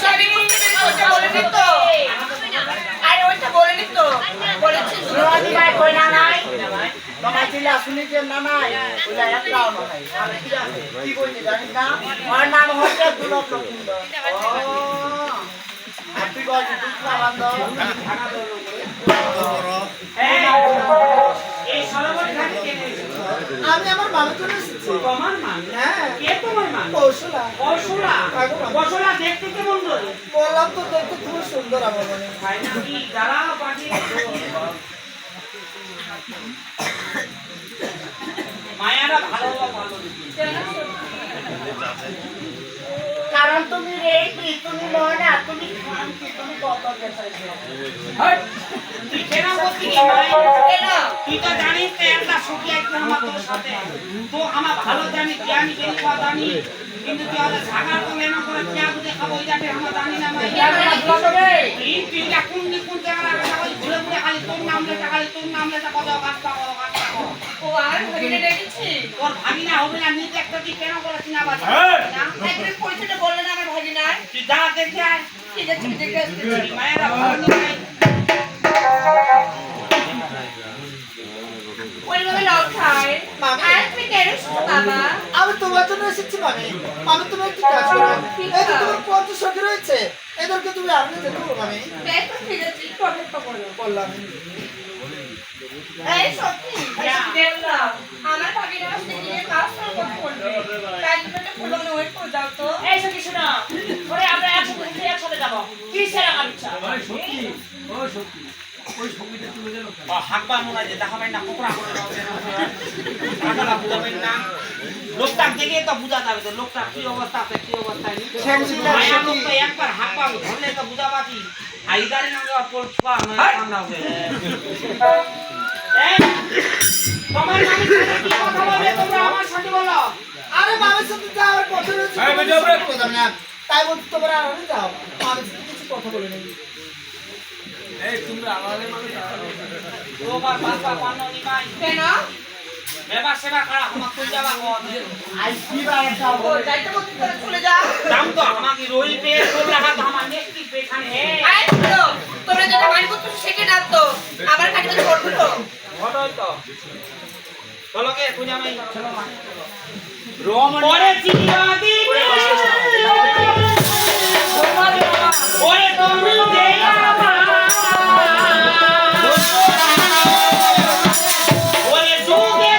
Sorry ওটা বলেনি তো আরে ওটা বলেনি তো বলেছি রোহানি ভাই কই না নাই তোমার চিলা শুনি যে না নাই ওলা একটাও না নাই আমি কি আছে কি কইতে জানিস না ওর নাম হচ্ছে দুলভ লক্ষিন্দর ও হ্যাপি বার্থডে দুলভ বান্দো এই সরোবরে ঘাটে কে নেছে আমি আমার মামা চলে এসেছি তোমার মামি হ্যাঁ কে তোমার মামি কৌশলা কৌশলা কৌশলা দেখতে কেমন রে বললাম তো দেখতে খুব সুন্দর আমার মনে ভাই নাকি যারা পাটি মায়ারা ভালো ভালো কারণ তুমি রেডি তুমি লোনা তুমি খানকি তুমি কত গেছাইছো হট তুই কেন বলছিস কেন তুই তো জানিস তো একটা সুখী আছে আমার তোর সাথে তো আমার ভালো জানি কি আমি বেরি খাওয়া জানি কিন্তু তুই আজ সাগার তো লেনা করে কিয়া বুঝে খাবো ওইটাতে আমরা জানি না ভাই তুই যা কোন জায়গা রাখা ওই ঘুরে ঘুরে খালি তোর নাম লেটা কত কাজটা করো ও আর ভাগিনে ডেকেছি তোর ভাগিনা হবে না নিজে একটা তুই কেন করিস না বাবা না একদিন পরিচয়টা বললেন আমার ভাগিনা তুই যা দেখে আয় ঠিক আছে দেখে আসছি মায়েরা ভালো নাই ওইভাবে লক খায় মামি। আর তুমি কেন শুনো বাবা আমি তোমার জন্য এসেছি মামি মামি তুমি একটু কাজ করো এই যে তোমার পঞ্চ সখী রয়েছে এদেরকে তুমি আপনি দেখো মামি দেখো ঠিক আছে একটু অপেক্ষা করো বললাম এই সত্যি দেখলাম আমার ভাগিনা আসতে গিয়ে কাজ করবে তাই জন্য ফুল ওয়েট করে দাও তো এই সখী শোনো ওরে আমরা একসাথে যাব কি সেরা আচ্ছা হাকবা মনে হয় যে দেখাবেন না কোকড়া করে টাকাটা বুঝাবেন না লোকটা দেখে তো বুঝা যাবে যে লোকটা কি অবস্থা আছে কি অবস্থায় মায়া লোক তো একবার হাকবা ধরলে তো বুঝাবাতি আই গাড়ি না যাওয়া পড়বা না কামনা হবে এই তোমার নামে কি কথা বলবে তোমরা আমার সাথে বলো আরে মামির সাথে যাওয়ার কথা রয়েছে আমি যাব না তাই বলতে তোমরা আরামে যাও মামির সাথে কিছু কথা বলে নেই তোমার বাবা পাননি ভাই কেন বেবা সেবা করা আমার কই যাবা কোন আই কি বার যাও ও যাইতে বলতে করে চলে যা দাম তো আমাকে রই পে তোর লাগা তো আমার নেক্সট পে খানে আয় শুনো তোমরা যেটা মাইন্ড করছো সেটা না তো আবার কাটতে করবো তো ঘটই তো চলো কে পূজা মাই চলো মা রমণ পরে চিয়া দিবে ওরে তুমি দেয়া ওরে যোগে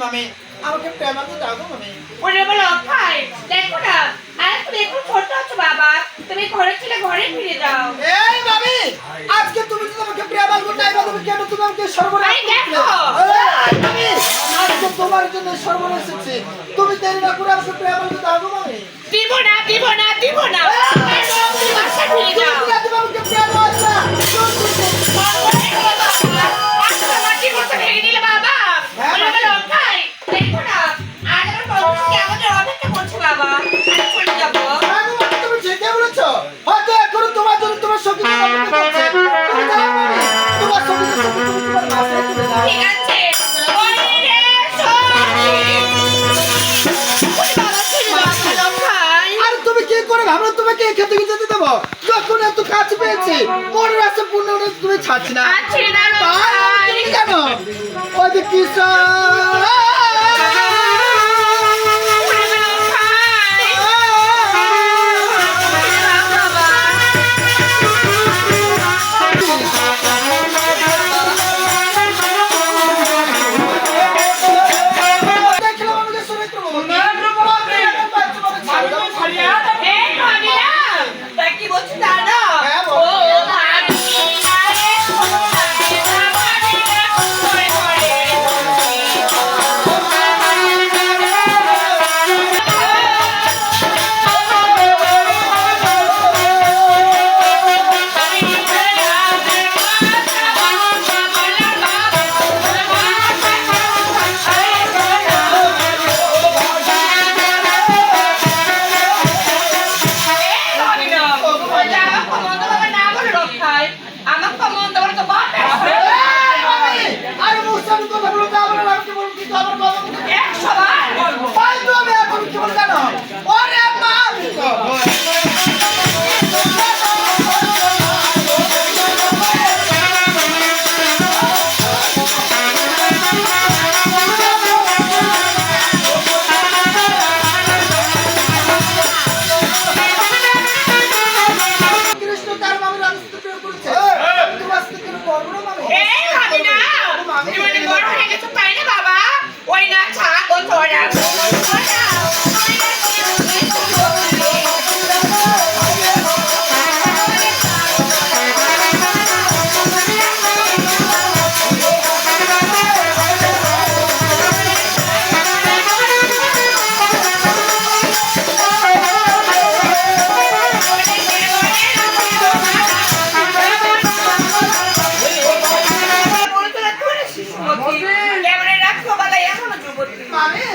মামি আমাকে প্রেমাতে দাও গো মামি ওরে বলো খাই দেখো না আর তুমি একটু ছোট আছো বাবা তুমি ঘরে ছিলে ঘরে ফিরে যাও এই মামি আজকে তুমি যদি আমাকে প্রেমাল গো নাই বা তুমি কেন তুমি আমাকে সর্বনাশ আরে দেখো এই মামি আজকে তোমার জন্য সর্বনাশ এসেছে তুমি দেরি না করে আমাকে প্রেমাল গো দাও গো মামি দিব না তুমি বাসা ফিরে যাও তুমি আমাকে প্রেমাল না মাটি মতো ভেঙে দিলে বাবা ওরে বলো খাই দেখো না আর আমার বন্ধুকে আমাদের অপেক্ষা করছে বাবা আমি চলে যাবো তুমি যেতে বলেছো হয়তো এখন তোমার জন্য তোমার সঙ্গী করছে তুমি যাও মামি তোমার সঙ্গী তোমার বাসায় চলে যাও ঠিক আছে ওরে রে সরি ওরে বাবা চলে যাও খাই আর তুমি কি করে ভাবলো তোমাকে খেতে যেতে দেবো যখন এত কাছে পেয়েছি মনে রাস্তা পূর্ণ তুমি ছাড়ছি না আর ছেড়ে দাও তাই লঙ্কাই। তুমি কেন ওই যে কিশোর ওরে লঙ্কাই। বাবা। দেখলাম আমাকে সুমিত্র এই ভাবিনা, তা কি বলছিস জানো? হ্যাঁ, ও বল। ভাবিনা রে, ও ভাবিনা, ভাবিনা, করে করে। আমার কমন তোমার তো বাপ আরে মুসামি কথা বলো তা বলো না কি বলছি তো আমার বাবা 100 বার বলবো। ভাই তো আমি এখন কি বল জানো ওরে মা কৃষ্ণ তার মামির রাস্তা বের করেছে তুমি রাস্তা বের করবো না মামি এই ভাবি না, তুমি মানে বড় হয়ে গেছো তাই না বাবা? ওই না ছাগল তোরা মামি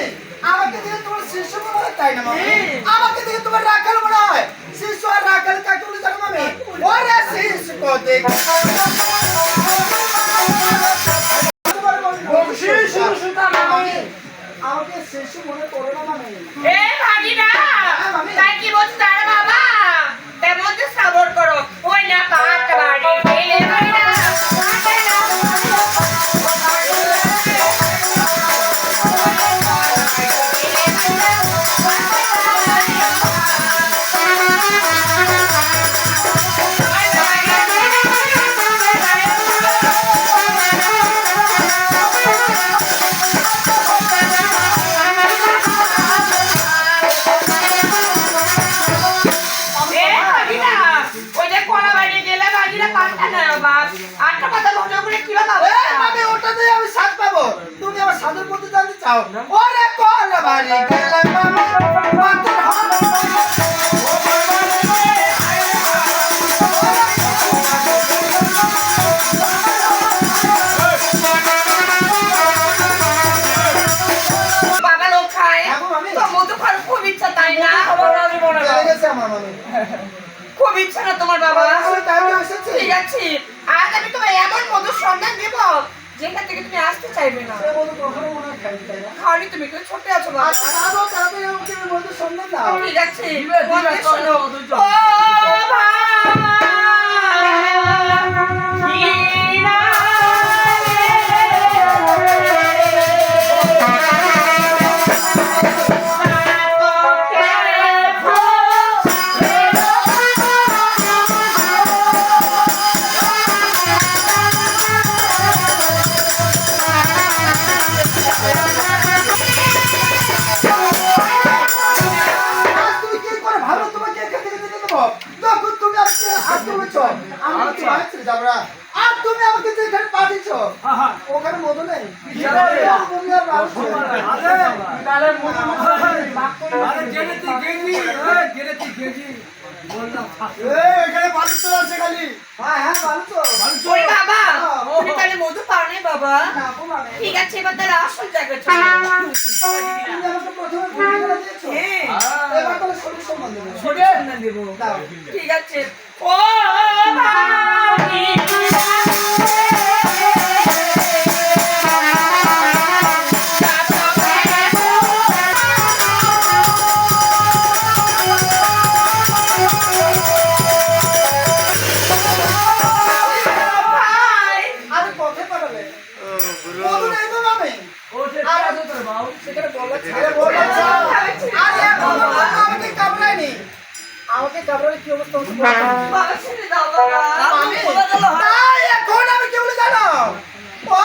আমাকে দেখে তোমার শিষ্য মনে হয় তাই না মামি আমাকে দেখে তোমার রাখাল মনে হয় শিষ্য আর রাখাল কাকে বলে জানো মামি ওরে শিষ্য কো দেখ আমাকে শিষ্য মনে করো না মামি এই ভাবি না, তাই কি বলছো তারা বাবা? তেমন তো সাবর করো। ওই না কাট বাড়ি ফেলে বাড়ি না, কাটে না। এ ভাবি না, ওই যে কোলা বাড়ি গেলে ভাবিরা পাঁচটা না বাপ। আটটা কথা ভোজন করে কি বাবা? এই মামি ওটাতে আমি স্বাদ পাবো তুমি আমার স্বাদের মধ্যে জানতে চাও ওরে কোলা বাড়ি গেলে মামি পাথর হাত বাবা লোক খায়। হ্যাঁ গো মামি। তো মধু খাওয়ার খুব ইচ্ছা তাই না? চলে গেছে আমার মামি খুব ইচ্ছা না তোমার বাবা? আসলে তাই তো এসেছি ঠিক আছে, আজ আমি তোমায় এমন মধুর সন্ধান দেব যেখান থেকে তুমি আসতে চাইবে না। সে বলতো কখনো মনে হয় খাই তাই না খাওয়ানি তুমি কেউ ছোট আছো বাবা। আচ্ছা দাও তাড়াতাড়ি আমাকে বলতে সন্ধান দাও ঠিক আছে, মনে শোনো। ও আজ তুমি কি করে ভালো তোমাকে এখান থেকে যেতে দেবো যখন তুমি আমাকে আসতে বলেছো আমি কি বাড়ি যাবো আর তুমি আমাকে যেখানে পাঠিয়েছো ওখানে মধু নেই তুমি আর মানুষ এখানে বালুর তো আছে খালি হ্যাঁ হ্যাঁ ভালো তো ওরে বাবা, তুমি তাহলে মধু পাও নাই বাবা? না গো মামি ঠিক আছে, এবার তাহলে আসল জায়গায় চলো। তুমি আমাকে প্রথমে ভুল করে দিয়েছো হ্যাঁ, এবার তাহলে সঠিক সম্মান দেবো ছোট সন্ধান দেবো। দাও ঠিক আছে। ও ভাবি অবস্থা হচ্ছে বলো। বাবা ছেড়ে দাও বাবা আমি তাই এখন আমি কি বলে জানো ও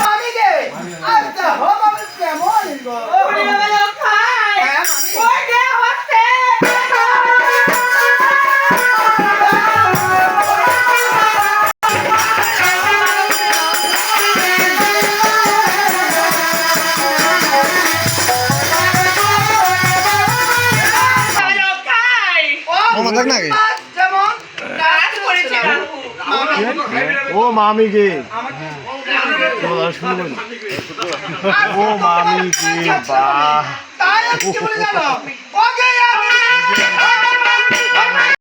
আমি গে আচ্ছা হো বাবা কেমন গো ওরে বাবা লঙ্কাই হ্যাঁ মামি ওই যে হচ্ছে লঙ্কাই মামা দেখ না কে? যেমন কাজ করেছে বাবু ও মামি গে ও মামি গে বাহ তাই আমি কি বলে জানো ওকে